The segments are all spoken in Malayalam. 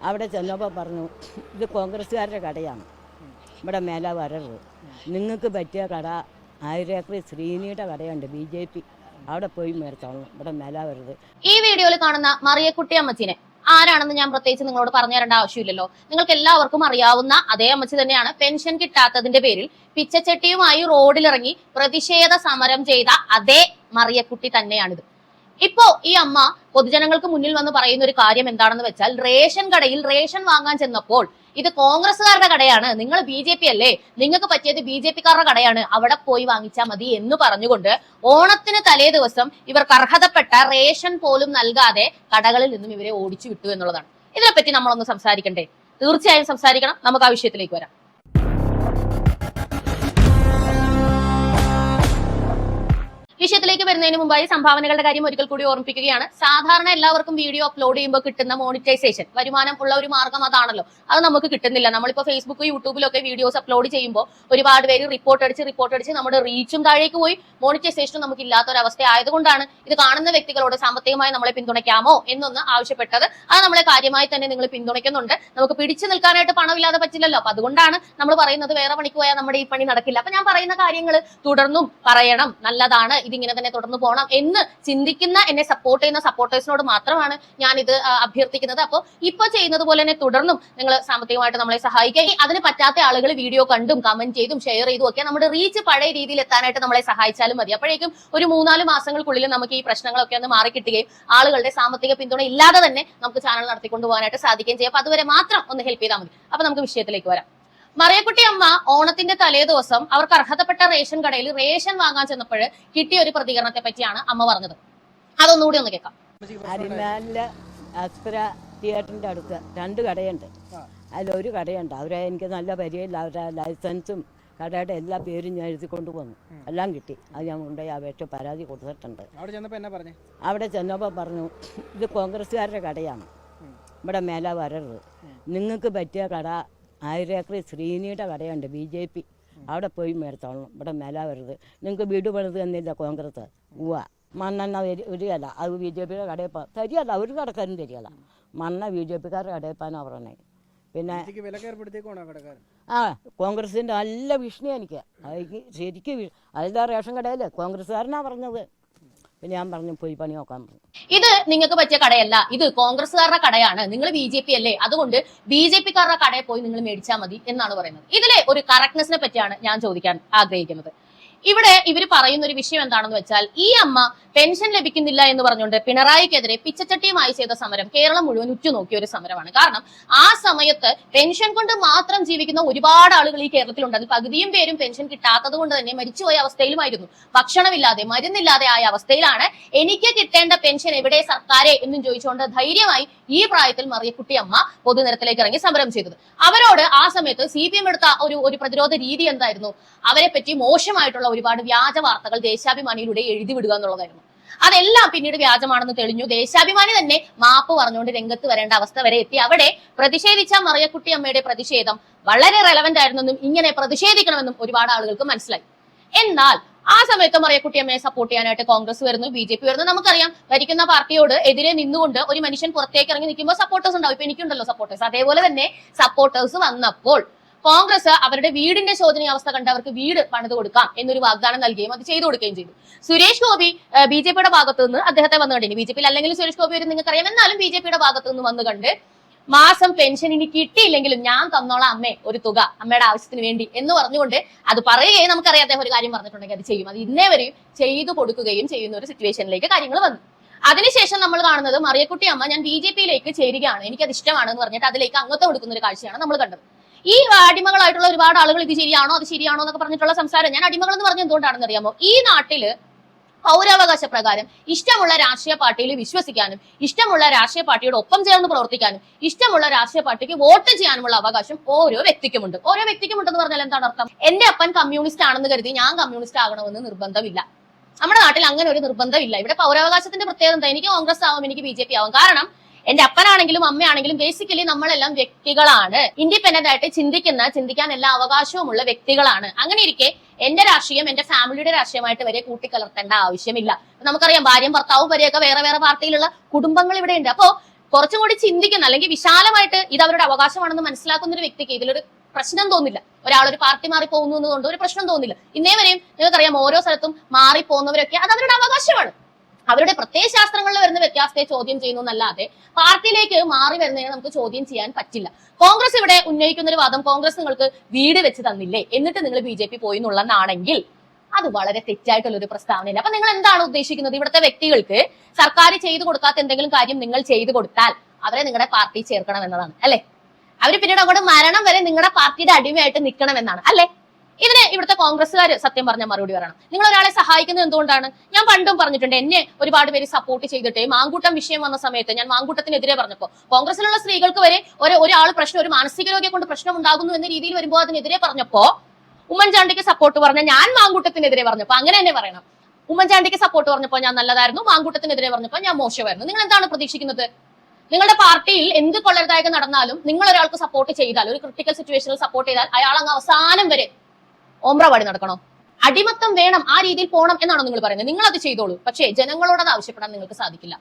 അവിടെ ചെന്നപ്പോൾ പറഞ്ഞു ഇത് കോൺഗ്രസ്സുകാരുടെ കടയാണ്, ഇവിടെ മേലെ വരരുത്, നിങ്ങൾക്ക് പറ്റിയ കട 1000 ഏക്കർ ശ്രീനിയുടെ കടയുണ്ട് BJP, അവിടെ പോയി മേടിച്ചോളണം, ഇവിടെ മേലെ വരരുത്. ഈ വീഡിയോയിൽ കാണുന്ന മറിയക്കുട്ടി അമ്മച്ചിനെ ആരാണെന്ന് ഞാൻ പ്രത്യേകിച്ച് നിങ്ങളോട് പറഞ്ഞു തരേണ്ട ആവശ്യമില്ലല്ലോ. നിങ്ങൾക്ക് എല്ലാവർക്കും അറിയാവുന്ന അതേ അമ്മച്ചി തന്നെയാണ് പെൻഷൻ കിട്ടാത്തതിന്റെ പേരിൽ പിച്ചച്ചട്ടിയുമായി റോഡിലിറങ്ങി പ്രതിഷേധ സമരം ചെയ്ത അതേ മറിയക്കുട്ടി തന്നെയാണിത്. ഇപ്പോ ഈ അമ്മ പൊതുജനങ്ങൾക്ക് മുന്നിൽ വന്ന് പറയുന്ന ഒരു കാര്യം എന്താണെന്ന് വെച്ചാൽ, റേഷൻ കടയിൽ റേഷൻ വാങ്ങാൻ ചെന്നപ്പോൾ ഇത് കോൺഗ്രസ്സുകാരുടെ കടയാണ്, നിങ്ങൾ BJP അല്ലേ, നിങ്ങൾക്ക് പറ്റിയത് BJPക്കാരുടെ കടയാണ്, അവിടെ പോയി വാങ്ങിച്ചാൽ മതി എന്ന് പറഞ്ഞുകൊണ്ട് ഓണത്തിന് തലേ ദിവസം ഇവർക്ക് അർഹതപ്പെട്ട റേഷൻ പോലും നൽകാതെ കടകളിൽ നിന്നും ഇവരെ ഓടിച്ചു വിട്ടു എന്നുള്ളതാണ്. ഇതിനെപ്പറ്റി നമ്മളൊന്ന് സംസാരിക്കണ്ടേ? തീർച്ചയായും സംസാരിക്കണം. നമുക്ക് ആ വിഷയത്തിലേക്ക് വരാം. വിഷയത്തിലേക്ക് വരുന്നതിന് മുമ്പായി സംഭാവനകളുടെ കാര്യം ഒരിക്കൽ കൂടി ഓർമ്മിപ്പിക്കുകയാണ്. സാധാരണ എല്ലാവർക്കും വീഡിയോ അപ്ലോഡ് ചെയ്യുമ്പോൾ കിട്ടുന്ന മോണിറ്റൈസേഷൻ, വരുമാനം ഉള്ള ഒരു മാർഗം അതാണല്ലോ, അത് നമുക്ക് കിട്ടുന്നില്ല. നമ്മളിപ്പോൾ ഫേസ്ബുക്ക് യൂട്യൂബിലൊക്കെ വീഡിയോസ് അപ്ലോഡ് ചെയ്യുമ്പോൾ ഒരുപാട് പേര് റിപ്പോർട്ട് അടിച്ച് നമ്മുടെ റീച്ചും താഴേക്ക് പോയി മോണിറ്റൈസേഷനും നമുക്ക് ഇല്ലാത്തൊരവസ്ഥ ആയതുകൊണ്ടാണ് ഇത് കാണുന്ന വ്യക്തികളോട് സാമ്പത്തികമായി നമ്മളെ പിന്തുണയ്ക്കാമോ എന്നൊന്ന് ആവശ്യപ്പെട്ടത്. അത് നമ്മളെ കാര്യമായി തന്നെ നിങ്ങൾ പിന്തുണയ്ക്കുന്നുണ്ട്. നമുക്ക് പിടിച്ചു നിൽക്കാനായിട്ട് പണമില്ലാതെ പറ്റില്ലല്ലോ. അപ്പൊ അതുകൊണ്ടാണ് നമ്മൾ പറയുന്നത് വേറെ പണിക്ക് പോയാൽ നമ്മുടെ ഈ പണി നടക്കില്ല. അപ്പൊ ഞാൻ പറയുന്ന കാര്യങ്ങൾ തുടർന്നും പറയണം, നല്ലതാണ്, ഇതിങ്ങനെ തന്നെ തുടർന്ന് പോകണം എന്ന് ചിന്തിക്കുന്ന എന്നെ സപ്പോർട്ട് ചെയ്യുന്ന സപ്പോർട്ടേഴ്സിനോട് മാത്രമാണ് ഞാൻ ഇത് അഭ്യർത്ഥിക്കുന്നത്. അപ്പോൾ ഇപ്പൊ ചെയ്യുന്നത് പോലെ തന്നെ തുടർന്നും നിങ്ങൾ സാമ്പത്തികമായിട്ട് നമ്മളെ സഹായിക്കുക. അതിന് പറ്റാത്ത ആളുകൾ വീഡിയോ കണ്ടും കമന്റ് ചെയ്തും ഷെയർ ചെയ്തും ഒക്കെ നമ്മുടെ റീച്ച് പഴയ രീതിയിൽ എത്താനായിട്ട് നമ്മളെ സഹായിച്ചാലും മതി. അപ്പോഴേക്കും ഒരു 3-4 മാസങ്ങൾക്കുള്ളിൽ നമുക്ക് ഈ പ്രശ്നങ്ങളൊക്കെ ഒന്ന് മാറിക്കിട്ടുകയും ആളുകളുടെ സാമ്പത്തിക പിന്തുണ ഇല്ലാതെ തന്നെ നമുക്ക് ചാനൽ നടത്തിക്കൊണ്ടു പോകാനായിട്ട് സാധിക്കുകയും ചെയ്യും. അപ്പൊ അതുവരെ മാത്രം ഒന്ന് ഹെൽപ്പ് ചെയ്താൽ മതി. അപ്പൊ നമുക്ക് വിഷയത്തിലേക്ക് വരാം. മറിയക്കുട്ടി അമ്മ ഓണത്തിന്റെ തലേ ദിവസം അവർക്ക് അർഹതപ്പെട്ട റേഷൻ കടയിൽ റേഷൻ വാങ്ങാൻ ചെന്നപ്പോൾ കിട്ടിയ ഒരു പ്രതികരണത്തെ പറ്റിയാണ് അമ്മ പറഞ്ഞത്. അതൊന്നുകൂടി ഒന്ന് കേൾക്കാം. അരിമാലിലെ അസ്ത്ര തിയേറ്ററിന്റെ അടുത്ത് 2 കടയുണ്ട്. അതിലൊരു കടയുണ്ട്, അവരെ എനിക്ക് നല്ല പരിചയമില്ല, അവരുടെ ലൈസൻസും കടയുടെ എല്ലാ പേരും ഞാൻ എഴുതി കൊണ്ടുവന്നു, എല്ലാം കിട്ടി. അത് ഞാൻ കൊണ്ടുപോയി അപേക്ഷ പരാതി കൊടുത്തിട്ടുണ്ട്. അവിടെ ചെന്നപ്പോൾ പറഞ്ഞു ഇത് കോൺഗ്രസ്സുകാരുടെ കടയാണ്, ഇവിടെ മേലെ വരരുത്, നിങ്ങൾക്ക് പറ്റിയ കട 1000 ഏക്കർ ശ്രീനിയുടെ കടയുണ്ട് BJP, അവിടെ പോയി മേടിച്ചോളണം, ഇവിടെ മേലെ വരരുത്, നിങ്ങൾക്ക് വീട് പണിത് തന്നില്ല കോൺഗ്രസ്, മണ്ണെണ്ണ വരികയല്ല, അത് BJPയുടെ കടയിൽ തരികയല്ല, ഒരു കടക്കാരും തരികയല്ല, മണ്ണ BJPക്കാരുടെ കടയിൽ പോകാനാണ് പറഞ്ഞത്. പിന്നെ കോൺഗ്രസിൻ്റെ നല്ല വിഷ്ണു എനിക്ക് ശരിക്കും അതിൻ്റെ റേഷൻ കടയിൽ കോൺഗ്രസ്സുകാരനാണ് പറഞ്ഞത്. പിന്നെ ഞാൻ പറഞ്ഞു പോയി പണി നോക്കാൻ പറഞ്ഞു. ഇത് നിങ്ങൾക്ക് പറ്റിയ കടയല്ല, ഇത് കോൺഗ്രസ്സുകാരുടെ കടയാണ്, നിങ്ങൾ BJP അല്ലേ, അതുകൊണ്ട് BJPക്കാരുടെ കടയിൽ പോയി നിങ്ങൾ മേടിച്ചാൽ മതി എന്നാണ് പറയുന്നത്. ഇതിലെ ഒരു കറക്റ്റ്നെസ്സിനെ പറ്റിയാണ് ഞാൻ ചോദിക്കാൻ ആഗ്രഹിക്കുന്നത്. ഇവിടെ ഇവർ പറയുന്ന ഒരു വിഷയം എന്താണെന്ന് വെച്ചാൽ, ഈ അമ്മ പെൻഷൻ ലഭിക്കുന്നില്ല എന്ന് പറഞ്ഞുകൊണ്ട് പിണറായിക്കെതിരെ പിച്ചച്ചട്ടിയുമായി ചെയ്ത സമരം കേരളം മുഴുവൻ ഉറ്റുനോക്കിയ ഒരു സമരമാണ്. കാരണം ആ സമയത്ത് പെൻഷൻ കൊണ്ട് മാത്രം ജീവിക്കുന്ന ഒരുപാട് ആളുകൾ ഈ കേരളത്തിലുണ്ട്. അതിൽ പകുതിയും പേരും പെൻഷൻ കിട്ടാത്തത് കൊണ്ട് തന്നെ മരിച്ചുപോയ അവസ്ഥയിലുമായിരുന്നു. ഭക്ഷണമില്ലാതെ മരുന്നില്ലാതെ ആയ അവസ്ഥയിലാണ്. എനിക്ക് കിട്ടേണ്ട പെൻഷൻ എവിടെ സർക്കാരെ എന്നും ചോദിച്ചുകൊണ്ട് ധൈര്യമായി ഈ പ്രായത്തിൽ മറിയക്കുട്ടി അമ്മ പൊതുനിരത്തിലേക്ക് ഇറങ്ങി സമരം ചെയ്തത്. അവരോട് ആ സമയത്ത് CPM എടുത്ത ഒരു പ്രതിരോധ രീതി എന്തായിരുന്നു? അവരെ പറ്റി മോശമായിട്ടുള്ള ഒരുപാട് വ്യാജ വാർത്തകൾ ദേശാഭിമാനിയിലൂടെ എഴുതി വിടുക എന്നുള്ളതായിരുന്നു. അതെല്ലാം പിന്നീട് വ്യാജമാണെന്ന് തെളിഞ്ഞു. ദേശാഭിമാനി തന്നെ മാപ്പ് പറഞ്ഞുകൊണ്ട് രംഗത്ത് വരേണ്ട അവസ്ഥ വരെ എത്തി. അവിടെ പ്രതിഷേധിച്ച മറിയക്കുട്ടി അമ്മയുടെ പ്രതിഷേധം വളരെ റെലവന്റ് ആയിരുന്നെന്നും ഇങ്ങനെ പ്രതിഷേധിക്കണമെന്നും ഒരുപാട് ആളുകൾക്ക് മനസ്സിലായി. എന്നാൽ ആ സമയത്ത് മറിയക്കുട്ടി അമ്മയെ സപ്പോർട്ട് ചെയ്യാനായിട്ട് കോൺഗ്രസ് വരുന്നു, BJP വരുന്നു. നമുക്കറിയാം, ഭരിക്കുന്ന പാർട്ടിയോട് എതിരെ നിന്നുകൊണ്ട് ഒരു മനുഷ്യൻ പുറത്തേക്ക് ഇറങ്ങി നിൽക്കുമ്പോൾ സപ്പോർട്ടേഴ്സ് ഉണ്ടാവും. ഇപ്പൊ എനിക്കുണ്ടല്ലോ സപ്പോർട്ടേഴ്സ്. അതേപോലെ തന്നെ സപ്പോർട്ടേഴ്സ് വന്നപ്പോൾ കോൺഗ്രസ് അവരുടെ വീടിന്റെ ശോചനീയാവസ്ഥ കണ്ട് അവർക്ക് വീട് പണിത് കൊടുക്കാം എന്നൊരു വാഗ്ദാനം നൽകുകയും അത് ചെയ്തു കൊടുക്കുകയും ചെയ്തു. സുരേഷ് ഗോപി BJPയുടെ ഭാഗത്തു നിന്ന് അദ്ദേഹത്തെ വന്നു കണ്ടിന്. BJPയിൽ അല്ലെങ്കിൽ സുരേഷ് ഗോപി വരും നിങ്ങൾക്കറിയാം. എന്നാലും BJPയുടെ ഭാഗത്തു നിന്ന് വന്നു കണ്ട് മാസം പെൻഷൻ ഇനി കിട്ടിയില്ലെങ്കിലും ഞാൻ തന്നോളാം അമ്മേ ഒരു തുക അമ്മയുടെ ആവശ്യത്തിന് വേണ്ടി എന്ന് പറഞ്ഞുകൊണ്ട് അത് പറയുകയും, നമുക്കറിയാം അദ്ദേഹം ഒരു കാര്യം പറഞ്ഞിട്ടുണ്ടെങ്കിൽ അത് ചെയ്യും. അത് ഇന്നേ വരെയും ചെയ്തു കൊടുക്കുകയും ചെയ്യുന്ന ഒരു സിറ്റുവേഷനിലേക്ക് കാര്യങ്ങൾ വന്നു. അതിനുശേഷം നമ്മൾ കാണുന്നത് മറിയക്കുട്ടി അമ്മ ഞാൻ BJPയിലേക്ക് ചേരുകയാണ്, എനിക്കത് ഇഷ്ടമാണ് എന്ന് പറഞ്ഞിട്ട് അതിലേക്ക് അംഗത്വം കൊടുക്കുന്ന ഒരു കാഴ്ചയാണ് നമ്മൾ കണ്ടത്. ഈ അടിമകളായിട്ടുള്ള ഒരുപാട് ആളുകൾ ഇത് ശരിയാണോ അത് ശരിയാണോ എന്നൊക്കെ പറഞ്ഞിട്ടുള്ള സംസാരം. ഞാൻ അടിമകൾ എന്ന് പറഞ്ഞ എന്തുകൊണ്ടാണെന്ന് അറിയാമോ? ഈ നാട്ടില് പൗരാവകാശ പ്രകാരം ഇഷ്ടമുള്ള രാഷ്ട്രീയ പാർട്ടിയിൽ വിശ്വസിക്കാനും ഇഷ്ടമുള്ള രാഷ്ട്രീയ പാർട്ടിയോട് ഒപ്പം ചേർന്ന് പ്രവർത്തിക്കാനും ഇഷ്ടമുള്ള രാഷ്ട്രീയ പാർട്ടിക്ക് വോട്ട് ചെയ്യാനുമുള്ള അവകാശം ഓരോ വ്യക്തിക്കുമുണ്ട്. ഓരോ വ്യക്തിക്കുമുണ്ടെന്ന് പറഞ്ഞാൽ എന്താണ് അർത്ഥം? എന്റെ അപ്പൻ കമ്മ്യൂണിസ്റ്റ് ആണെന്ന് കരുതി ഞാൻ കമ്മ്യൂണിസ്റ്റ് ആകണമെന്ന് നിർബന്ധമില്ല. നമ്മുടെ നാട്ടിൽ അങ്ങനെ ഒരു നിർബന്ധമില്ല. ഇവിടെ പൗരാവകാശത്തിന്റെ പ്രത്യേകത എന്താ? എനിക്ക് കോൺഗ്രസ് ആവും, എനിക്ക് BJP ആവും. കാരണം എന്റെ അപ്പനാണെങ്കിലും അമ്മയാണെങ്കിലും ബേസിക്കലി നമ്മളെല്ലാം വ്യക്തികളാണ്. ഇൻഡിപെൻഡന്റ് ആയിട്ട് ചിന്തിക്കാൻ എല്ലാ അവകാശവുമുള്ള വ്യക്തികളാണ്. അങ്ങനെ ഇരിക്കെ എന്റെ രാഷ്ട്രീയം എന്റെ ഫാമിലിയുടെ രാഷ്ട്രീയമായിട്ട് വരെ കൂട്ടിക്കലർത്തേണ്ട ആവശ്യമില്ല. നമുക്കറിയാം, ഭാര്യയും ഭർത്താവും വരെയൊക്കെ വേറെ വേറെ പാർട്ടിയിലുള്ള കുടുംബങ്ങൾ ഇവിടെ ഉണ്ട്. അപ്പോ കുറച്ചും കൂടി ചിന്തിക്കുന്ന അല്ലെങ്കിൽ വിശാലമായിട്ട് ഇത് അവരുടെ അവകാശമാണെന്ന് മനസ്സിലാക്കുന്ന ഒരു വ്യക്തിക്ക് ഇതിലൊരു പ്രശ്നം തോന്നില്ല. ഒരാളൊരു പാർട്ടി മാറി പോകുന്നു എന്നതുകൊണ്ട് ഒരു പ്രശ്നം തോന്നില്ല. ഇന്നേ വരെയും നിങ്ങൾക്കറിയാം, ഓരോ സ്ഥലത്തും മാറി പോകുന്നവരൊക്കെ അത് അവരുടെ അവകാശമാണ്. അവരുടെ പ്രത്യയശാസ്ത്രങ്ങളിൽ വരുന്ന വ്യത്യാസത്തെ ചോദ്യം ചെയ്യുന്നു എന്നല്ലാതെ പാർട്ടിയിലേക്ക് മാറി വരുന്നതിനെ നമുക്ക് ചോദ്യം ചെയ്യാൻ പറ്റില്ല. കോൺഗ്രസ് ഇവിടെ ഉന്നയിക്കുന്ന ഒരു വാദം, കോൺഗ്രസ് നിങ്ങൾക്ക് വീട് വെച്ച് തന്നില്ലേ എന്നിട്ട് നിങ്ങൾ BJP പോയി എന്നുള്ളതാണെങ്കിൽ അത് വളരെ തെറ്റായിട്ടുള്ള ഒരു പ്രസ്താവനയില്ല. അപ്പൊ നിങ്ങൾ എന്താണ് ഉദ്ദേശിക്കുന്നത്? ഇവിടുത്തെ വ്യക്തികൾക്ക് സർക്കാർ ചെയ്തു കൊടുക്കാത്ത എന്തെങ്കിലും കാര്യം നിങ്ങൾ ചെയ്തു കൊടുത്താൽ അവരെ നിങ്ങളുടെ പാർട്ടി ചേർക്കണം എന്നതാണ് അല്ലെ? അവര് പിന്നീട് അങ്ങോട്ട് മരണം വരെ നിങ്ങളുടെ പാർട്ടിയുടെ അടിമയായിട്ട് നിൽക്കണം എന്നാണ് അല്ലെ? ഇതിന് ഇവിടുത്തെ കോൺഗ്രസ്സുകാർ സത്യം പറഞ്ഞ മറുപടി പറയണം. നിങ്ങൾ ഒരാളെ സഹായിക്കുന്നത് എന്തുകൊണ്ടാണ്? ഞാൻ പണ്ടും പറഞ്ഞിട്ടുണ്ട്, എന്നെ ഒരുപാട് പേര് സപ്പോർട്ട് ചെയ്തിട്ട് മാങ്കൂട്ടം വിഷയം വന്ന സമയത്ത് ഞാൻ മാങ്കൂട്ടത്തിനെതിരെ പറഞ്ഞപ്പോൾ കോൺഗ്രസിലുള്ള സ്ത്രീകൾക്ക് വരെ ഒരാൾ പ്രശ്നം, ഒരു മാനസിക രോഗിയെ കൊണ്ട് പ്രശ്നം ഉണ്ടാകുന്നു എന്ന രീതിയിൽ വരുമ്പോൾ അതിനെതിരെ പറഞ്ഞപ്പോ ഉമ്മൻചാണ്ടിക്ക് സപ്പോർട്ട് പറഞ്ഞ ഞാൻ മാങ്കൂട്ടത്തിനെതിരെ പറഞ്ഞപ്പോ അങ്ങനെ തന്നെ പറയണം. ഉമ്മൻചാണ്ടിക്ക് സപ്പോർട്ട് പറഞ്ഞപ്പോ ഞാൻ നല്ലതായിരുന്നു, മാങ്കൂട്ടത്തിനെതിരെ പറഞ്ഞപ്പോ ഞാൻ മോശമായിരുന്നു. നിങ്ങൾ എന്താണ് പ്രതീക്ഷിക്കുന്നത്? നിങ്ങളുടെ പാർട്ടിയിൽ എന്ത് കൊള്ളരുതായകം നടന്നാലും നിങ്ങൾ ഒരാൾക്ക് സപ്പോർട്ട് ചെയ്താൽ, ഒരു ക്രിട്ടിക്കൽ സിറ്റുവേഷനിൽ സപ്പോർട്ട് ചെയ്താൽ അയാൾ അങ്ങ് അവസാനം വരെ ഓമ്രവാടി നടക്കണോ? അടിമത്തം വേണം, ആ രീതിയിൽ പോകണം എന്നാണോ നിങ്ങൾ പറയുന്നത്? നിങ്ങൾ അത് ചെയ്തോളൂ, പക്ഷേ ജനങ്ങളോട് അത് ആവശ്യപ്പെടാൻ നിങ്ങൾക്ക് സാധിക്കില്ല.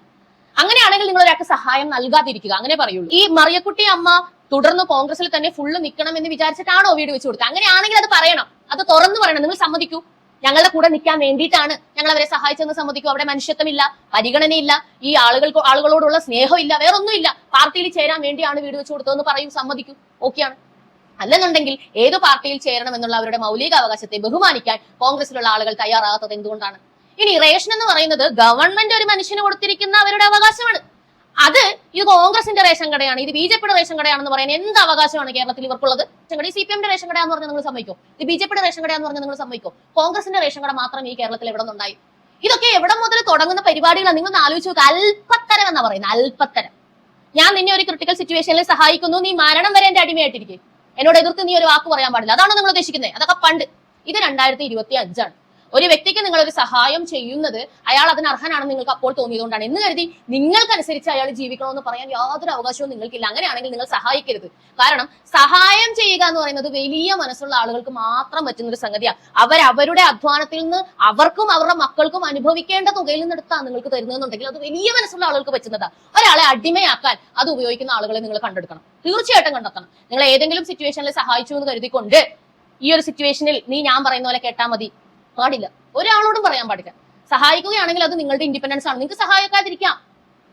അങ്ങനെയാണെങ്കിൽ നിങ്ങൾ ഒരാൾക്ക് സഹായം നൽകാതിരിക്കുക, അങ്ങനെ പറയുള്ളൂ. ഈ മറിയക്കുട്ടി അമ്മ തുടർന്ന് കോൺഗ്രസിൽ തന്നെ ഫുള്ള് നിൽക്കണം എന്ന് വിചാരിച്ചിട്ടാണോ വീട് വെച്ച് കൊടുത്തത്? അങ്ങനെയാണെങ്കിൽ അത് പറയണം, അത് തുറന്നു പറയണം. നിങ്ങൾ സമ്മതിക്കൂ, ഞങ്ങളുടെ കൂടെ നിൽക്കാൻ വേണ്ടിയിട്ടാണ് ഞങ്ങൾ അവരെ സഹായിച്ചെന്ന് സമ്മതിക്കൂ. അവിടെ മനുഷ്യത്വമില്ല, പരിഗണനയില്ല, ഈ ആളുകളോടുള്ള സ്നേഹമില്ല, വേറൊന്നുമില്ല, പാർട്ടിയിൽ ചേരാൻ വേണ്ടിയാണ് വീട് വെച്ച് കൊടുത്തതെന്ന് പറയും, സമ്മതിക്കൂ, ഓക്കെയാണ്. അല്ലെന്നുണ്ടെങ്കിൽ ഏത് പാർട്ടിയിൽ ചേരണം എന്നുള്ള അവരുടെ മൗലിക അവകാശത്തെ ബഹുമാനിക്കാൻ കോൺഗ്രസിലുള്ള ആളുകൾ തയ്യാറാകാത്തത് എന്തുകൊണ്ടാണ്? ഇനി റേഷൻ എന്ന് പറയുന്നത് ഗവൺമെന്റ് ഒരു മനുഷ്യന് കൊടുത്തിരിക്കുന്ന അവരുടെ അവകാശമാണ്. അത് ഇത് കോൺഗ്രസിന്റെ റേഷൻ കടയാണ്, ഇത് BJPയുടെ റേഷൻ കടയാണെന്ന് പറയാൻ എന്ത് അവകാശമാണ് കേരളത്തിൽ ഇവർക്കുള്ളത്? CPMന്റെ റേഷൻ കടയാന്ന് പറഞ്ഞാൽ നിങ്ങൾ സമ്മതിക്കോ? ഇത് BJPയുടെ റേഷൻ കടയാന്ന് പറഞ്ഞാൽ നിങ്ങൾ സമ്മതിക്കോ? കോൺഗ്രസിന്റെ റേഷൻ കട മാത്രം ഈ കേരളത്തിൽ എവിടെ നിന്നുണ്ടായി? ഇതൊക്കെ എവിടെ മുതൽ തുടങ്ങുന്ന പരിപാടികളാണ്? നിങ്ങൾ ആലോചിച്ച് നോക്കുക. അല്പത്തരം എന്നാ പറയുന്നത്, അല്പത്തരം. ഞാൻ നിന്നെ ഒരു ക്രിട്ടിക്കൽ സിറ്റുവേഷനിൽ സഹായിക്കുന്നു, നീ മരണം വരെ എന്റെ അടിമയായിട്ടിരിക്കും, എന്നോട് എതിർത്ത് നീ ഒരു വാക്ക് പറയാൻ പാടില്ല, അതാണ് നിങ്ങൾ ഉദ്ദേശിക്കുന്നത്? അതൊക്കെ പണ്ട്. ഇത് 2025 ഒരു വ്യക്തിക്ക് നിങ്ങൾ ഒരു സഹായം ചെയ്യുന്നത് അയാൾ അതിന് അർഹനാണെന്ന് നിങ്ങൾക്ക് അപ്പോൾ തോന്നിയതുകൊണ്ടാണ് എന്ന് കരുതി നിങ്ങൾക്കനുസരിച്ച് അയാൾ ജീവിക്കണമെന്ന് പറയാൻ യാതൊരു അവകാശവും നിങ്ങൾക്കില്ല. അങ്ങനെയാണെങ്കിൽ നിങ്ങൾ സഹായിക്കരുത്. കാരണം സഹായം ചെയ്യുക എന്ന് പറയുന്നത് വലിയ മനസ്സുള്ള ആളുകൾക്ക് മാത്രം പറ്റുന്ന ഒരു സംഗതിയാണ്. അവരവരുടെ അധ്വാനത്തിൽ നിന്ന് അവർക്കും അവരുടെ മക്കൾക്കും അനുഭവിക്കേണ്ട തുകയിൽ നിന്ന് എടുത്താണ് നിങ്ങൾക്ക് തരുന്നതെന്നുണ്ടെങ്കിൽ അത് വലിയ മനസ്സുള്ള ആളുകൾക്ക് പറ്റുന്നതാണ്. ഒരാളെ അടിമയാക്കാൻ അത് ഉപയോഗിക്കുന്ന ആളുകളെ നിങ്ങൾ കണ്ടെടുക്കണം, തീർച്ചയായിട്ടും കണ്ടെത്തണം. നിങ്ങൾ ഏതെങ്കിലും സിറ്റുവേഷനിൽ സഹായിച്ചു എന്ന് കരുതിക്കൊണ്ട് ഈ ഒരു സിറ്റുവേഷനിൽ നീ ഞാൻ പറയുന്ന പോലെ കേട്ടാൽ മതി, പാടില്ല. ഒരാളോടും പറയാൻ പാടില്ല. സഹായിക്കുകയാണെങ്കിൽ അത് നിങ്ങളുടെ ഇൻഡിപെൻഡൻസ് ആണ്, നിങ്ങൾക്ക് സഹായിക്കാതിരിക്കാം.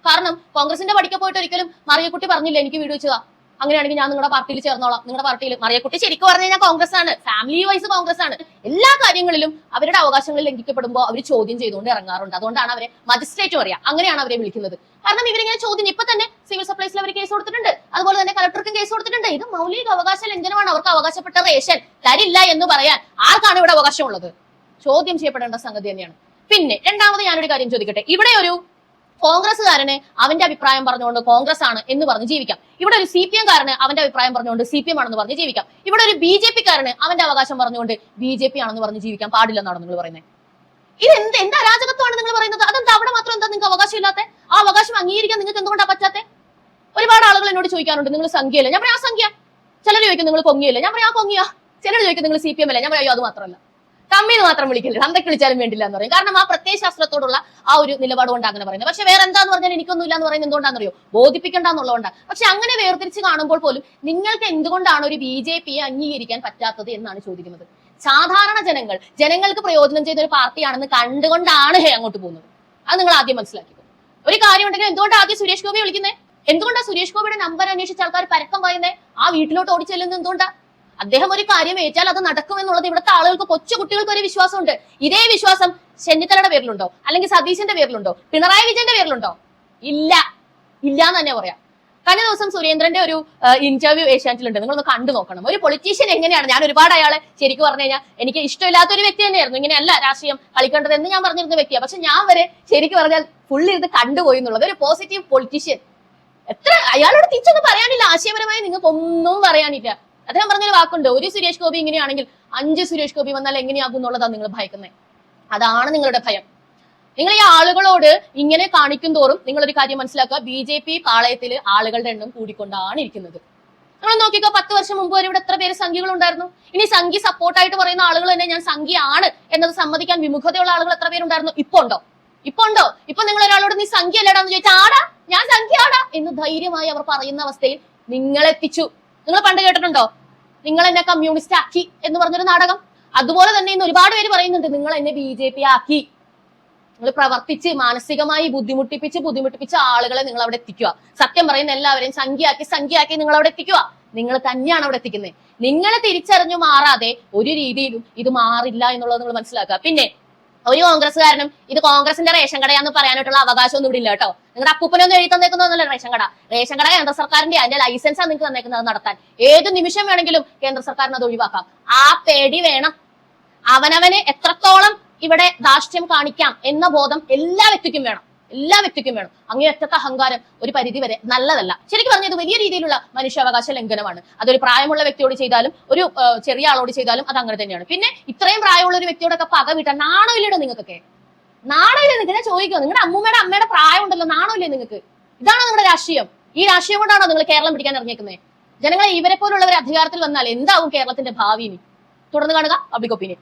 കാരണം കോൺഗ്രസിന്റെ പഠിക്കാൻ പോയിട്ട് ഒരിക്കലും മറിയക്കുട്ടി പറഞ്ഞില്ല എനിക്ക് വീട് വെച്ചതാ, അങ്ങനെയാണെങ്കിൽ ഞാൻ നിങ്ങളുടെ പാർട്ടിയിൽ ചേർന്നോളാം. നിങ്ങളുടെ പാർട്ടിയിൽ മറിയക്കുട്ടി ശരിക്കും പറഞ്ഞു കഴിഞ്ഞാൽ കോൺഗ്രസ് ആണ്, ഫാമിലി വൈസ് കോൺഗ്രസ് ആണ്. എല്ലാ കാര്യങ്ങളിലും അവരുടെ അവകാശങ്ങൾ ലംഘിക്കപ്പെടുമ്പോൾ അവർ ചോദ്യം ചെയ്തുകൊണ്ട് ഇറങ്ങാറുണ്ട്. അതുകൊണ്ടാണ് അവരെ മജിസ്ട്രേറ്റ് പറയാം, അങ്ങനെയാണ് അവരെ വിളിക്കുന്നത്. കാരണം ഇവരിങ്ങനെ ചോദ്യം, ഇപ്പൊ തന്നെ സിവിൽ സപ്ലൈസിൽ അവർ കേസ് കൊടുത്തിട്ടുണ്ട്, അതുപോലെ തന്നെ കളക്ടർക്കും കേസ് കൊടുത്തിട്ടുണ്ട്. ഇത് മൗലിക അവകാശ ലംഘനമാണ്. അവർക്ക് അവകാശപ്പെട്ട റേഷൻ തരില്ല എന്ന് പറയാൻ ആർക്കാണ് ഇവിടെ അവകാശമുള്ളത്? ചോദ്യം ചെയ്യപ്പെടേണ്ട സംഗതി തന്നെയാണ്. പിന്നെ രണ്ടാമത് ഞാനൊരു കാര്യം ചോദിക്കട്ടെ. ഇവിടെ ഒരു കോൺഗ്രസ്സുകാരന് അവന്റെ അഭിപ്രായം പറഞ്ഞുകൊണ്ട് കോൺഗ്രസ് ആണ് എന്ന് പറഞ്ഞ് ജീവിക്കാം. ഇവിടെ ഒരു CPM കാരന് അവന്റെ അഭിപ്രായം പറഞ്ഞുകൊണ്ട് CPM ആണെന്ന് പറഞ്ഞ് ജീവിക്കാം. ഇവിടെ ഒരു BJP കാരന് അവന്റെ അവകാശം പറഞ്ഞുകൊണ്ട് BJP ആണെന്ന് പറഞ്ഞ് ജീവിക്കാൻ പാടില്ലെന്നാണ് നിങ്ങൾ പറയുന്നത്. ഇത് എന്ത് അരാജകത്വമാണ് നിങ്ങൾ പറയുന്നത്? അതെന്താ അവിടെ മാത്രം എന്താ നിങ്ങൾക്ക് അവകാശം ഇല്ലാത്ത? ആ അവകാശം അംഗീകരിക്കാൻ നിങ്ങൾക്ക് എന്തുകൊണ്ടാണ് പറ്റാത്തെ? ഒരുപാട് ആളുകൾ എന്നോട് ചോദിക്കാറുണ്ട് നിങ്ങൾ സംഖ്യയല്ലേ? ഞാൻ പറയാം ആ സംഖ്യ. ചിലർ ചോദിക്കും നിങ്ങൾ കൊങ്ങിയല്ലേ? ഞാൻ പറയാം ആ കൊങ്ങിയ. ചിലർ ചോദിക്കും നിങ്ങൾ CPM അല്ലേ? ഞാൻ പറയാം അത് മാത്രമല്ല, കമ്മിന്ന് മാത്രം വിളിക്കില്ല, എന്തൊക്കെ വിളിച്ചാലും വേണ്ടില്ല എന്ന് പറയും. കാരണം ആ പ്രത്യയശാസ്ത്രത്തോടുള്ള ആ ഒരു നിലപാട് കൊണ്ട് അങ്ങനെ പറയുന്നത്. പക്ഷെ വേറെ എന്താന്ന് പറഞ്ഞാൽ എനിക്കൊന്നും ഇല്ല എന്ന് പറയുന്നത് എന്തുകൊണ്ടാണെന്നറിയോ? ബോധിപ്പിക്കേണ്ടെന്നുള്ളതുകൊണ്ടാണ്. പക്ഷെ അങ്ങനെ വേർതിരിച്ച് കാണുമ്പോൾ പോലും നിങ്ങൾക്ക് എന്തുകൊണ്ടാണ് ഒരു BJPയെ അംഗീകരിക്കാൻ പറ്റാത്തത് എന്നാണ് ചോദിക്കുന്നത്. സാധാരണ ജനങ്ങൾക്ക് പ്രയോജനം ചെയ്ത ഒരു പാർട്ടിയാണെന്ന് കണ്ടുകൊണ്ടാണ് അങ്ങോട്ട് പോകുന്നത്. അത് നിങ്ങൾ ആദ്യം മനസ്സിലാക്കിക്കോ. ഒരു കാര്യം ഉണ്ടെങ്കിൽ എന്തുകൊണ്ടാണ് ആദ്യം സുരേഷ് ഗോപിയെ വിളിക്കുന്നത്? എന്തുകൊണ്ടാണ് സുരേഷ് ഗോപിയുടെ നമ്പർ അന്വേഷിച്ച ആൾക്കാർ പരക്കം പറയുന്നത്? ആ വീട്ടിലോട്ട് ഓടിച്ചെല്ലുന്നത് എന്തുകൊണ്ടാ? അദ്ദേഹം ഒരു കാര്യം ഏറ്റാൽ അത് നടക്കുമെന്നുള്ളത് ഇവിടുത്തെ ആളുകൾക്ക്, കൊച്ചു കുട്ടികൾക്ക് ഒരു വിശ്വാസമുണ്ട്. ഇതേ വിശ്വാസം ചെന്നിത്തലയുടെ പേരിലുണ്ടോ? അല്ലെങ്കിൽ സതീശന്റെ പേരിലുണ്ടോ? പിണറായി വിജയന്റെ പേരിലുണ്ടോ? ഇല്ല, ഇല്ലാന്ന് തന്നെ പറയാം. കഴിഞ്ഞ ദിവസം സുരേന്ദ്രന്റെ ഒരു ഇന്റർവ്യൂ ഏഷ്യാനെറ്റിലുണ്ട്, നിങ്ങളൊന്ന് കണ്ടു നോക്കണം. ഒരു പൊളിറ്റീഷ്യൻ എങ്ങനെയാണ്, ഞാൻ ഒരുപാട് അയാളെ ശരിക്കും പറഞ്ഞു കഴിഞ്ഞാൽ എനിക്ക് ഇഷ്ടമില്ലാത്ത ഒരു വ്യക്തി തന്നെയായിരുന്നു. ഇങ്ങനെയല്ല രാഷ്ട്രീയം കളിക്കേണ്ടത് എന്ന് ഞാൻ പറഞ്ഞിരുന്ന വ്യക്തിയാണ്. പക്ഷെ ഞാൻ വരെ ശരിക്കും പറഞ്ഞാൽ ഫുള്ളി ഇത് കണ്ടുപോയി എന്നുള്ളത്. ഒരു പോസിറ്റീവ് പൊളിറ്റീഷ്യൻ. എത്ര അയാളോട് തിരിച്ചൊന്നും പറയാനില്ല, ആശയപരമായി നിങ്ങൾക്ക് ഒന്നും പറയാനില്ല. അദ്ദേഹം പറഞ്ഞൊരു വാക്കുണ്ട്, ഒരു സുരേഷ് ഗോപി ഇങ്ങനെയാണെങ്കിൽ 5 സുരേഷ് ഗോപി വന്നാൽ എങ്ങനെയാകും എന്നുള്ളതാണ് നിങ്ങൾ ഭയക്കുന്നത്. അതാണ് നിങ്ങളുടെ ഭയം. നിങ്ങൾ ഈ ആളുകളോട് ഇങ്ങനെ കാണിക്കും തോറും നിങ്ങളൊരു കാര്യം മനസ്സിലാക്കുക, BJP പാളയത്തിൽ ആളുകളുടെ എണ്ണം കൂടിക്കൊണ്ടാണ് ഇരിക്കുന്നത്. നിങ്ങൾ നോക്കിക്കോ, 10 വർഷം മുമ്പ് വരെ ഇവിടെ എത്ര പേര് സംഘികൾ ഉണ്ടായിരുന്നു? ഇനി സംഘി സപ്പോർട്ടായിട്ട് പറയുന്ന ആളുകൾ തന്നെ ഞാൻ സംഘിയാണ് എന്നത് സമ്മതിക്കാൻ വിമുഖതയുള്ള ആളുകൾ എത്ര പേരുണ്ടായിരുന്നു? ഇപ്പൊ ഉണ്ടോ? ഇപ്പൊ ഉണ്ടോ? ഇപ്പൊ നിങ്ങൾ ഒരാളോട് നീ സംഖ്യ അല്ലടാന്ന് ചോദിച്ചാൽ ആടാ ഞാൻ സംഖ്യ ആടാ എന്ന് ധൈര്യമായി അവർ പറയുന്ന അവസ്ഥയിൽ നിങ്ങളെത്തിച്ചു. നിങ്ങൾ പണ്ട് കേട്ടിട്ടുണ്ടോ നിങ്ങൾ എന്നെ കമ്മ്യൂണിസ്റ്റ് ആക്കി എന്ന് പറഞ്ഞൊരു നാടകം? അതുപോലെ തന്നെ ഇന്ന് ഒരുപാട് പേര് പറയുന്നുണ്ട് നിങ്ങൾ എന്നെ BJP ആക്കി. നിങ്ങൾ പ്രവർത്തിച്ച് മാനസികമായി ബുദ്ധിമുട്ടിപ്പിച്ച് ആളുകളെ നിങ്ങൾ അവിടെ എത്തിക്കുക. സത്യം പറയുന്ന എല്ലാവരെയും സംഖ്യയാക്കി നിങ്ങൾ അവിടെ എത്തിക്കുക. നിങ്ങൾ തന്നെയാണ് അവിടെ എത്തിക്കുന്നത്. നിങ്ങളെ തിരിച്ചറിഞ്ഞു മാറാതെ ഒരു രീതിയിലും ഇത് മാറില്ല എന്നുള്ളത് നിങ്ങൾ മനസ്സിലാക്കുക. പിന്നെ ഒരു കോൺഗ്രസ്സുകാരനും ഇത് കോൺഗ്രസിന്റെ റേഷൻ കടയാന്ന് പറയാനായിട്ടുള്ള അവകാശമൊന്നും ഇവിടെ ഇല്ല കേട്ടോ. നിങ്ങളുടെ അപ്പൂപ്പനൊന്നും എഴുതി തന്നേക്കുന്നതല്ല റേഷൻ കട. റേഷൻ കട കേന്ദ്ര സർക്കാരിന്റെ അതിന്റെ ലൈസൻസാണ് നിങ്ങൾക്ക് തന്നേക്കുന്നത് നടത്താൻ. ഏത് നിമിഷം വേണമെങ്കിലും കേന്ദ്ര സർക്കാരിന് അത് ഒഴിവാക്കാം. ആ പേടി വേണം. അവനവന് എത്രത്തോളം ഇവിടെ ധാർഷ്ട്യം കാണിക്കാം എന്ന ബോധം എല്ലാ വ്യക്തിക്കും വേണം. അങ്ങേയറ്റത്തെ അഹങ്കാരം ഒരു പരിധി വരെ നല്ലതല്ല. ശരിക്കും പറഞ്ഞത് വലിയ രീതിയിലുള്ള മനുഷ്യാവകാശ ലംഘനമാണ്. അതൊരു പ്രായമുള്ള വ്യക്തിയോട് ചെയ്താലും ഒരു ചെറിയ ആളോട് ചെയ്താലും അത് അങ്ങനെ തന്നെയാണ്. പിന്നെ ഇത്രയും പ്രായമുള്ള ഒരു വ്യക്തിയോടൊക്കെ പക വീട്ടാൻ നാണമില്ലടോ നിങ്ങൾക്കൊക്കെ? നാണമില്ലേ നിങ്ങൾക്ക്? ഞാൻ ചോദിക്കുക, നിങ്ങളുടെ അമ്മയുടെ പ്രായം ഉണ്ടല്ലോ, നാണമില്ലേ നിങ്ങൾക്ക്? ഇതാണോ നിങ്ങളുടെ രാഷ്ട്രീയം? ഈ രാഷ്ട്രീയം കൊണ്ടാണോ നിങ്ങൾ കേരളം പിടിക്കാൻ ഇറങ്ങിയേക്കുന്നത്? ജനങ്ങളെ ഇവരെ പോലുള്ളവർ അധികാരത്തിൽ വന്നാൽ എന്താവും കേരളത്തിന്റെ ഭാവി? തുടർന്ന് കാണുക പബ്ലിക് ഒപ്പീനിയൻ.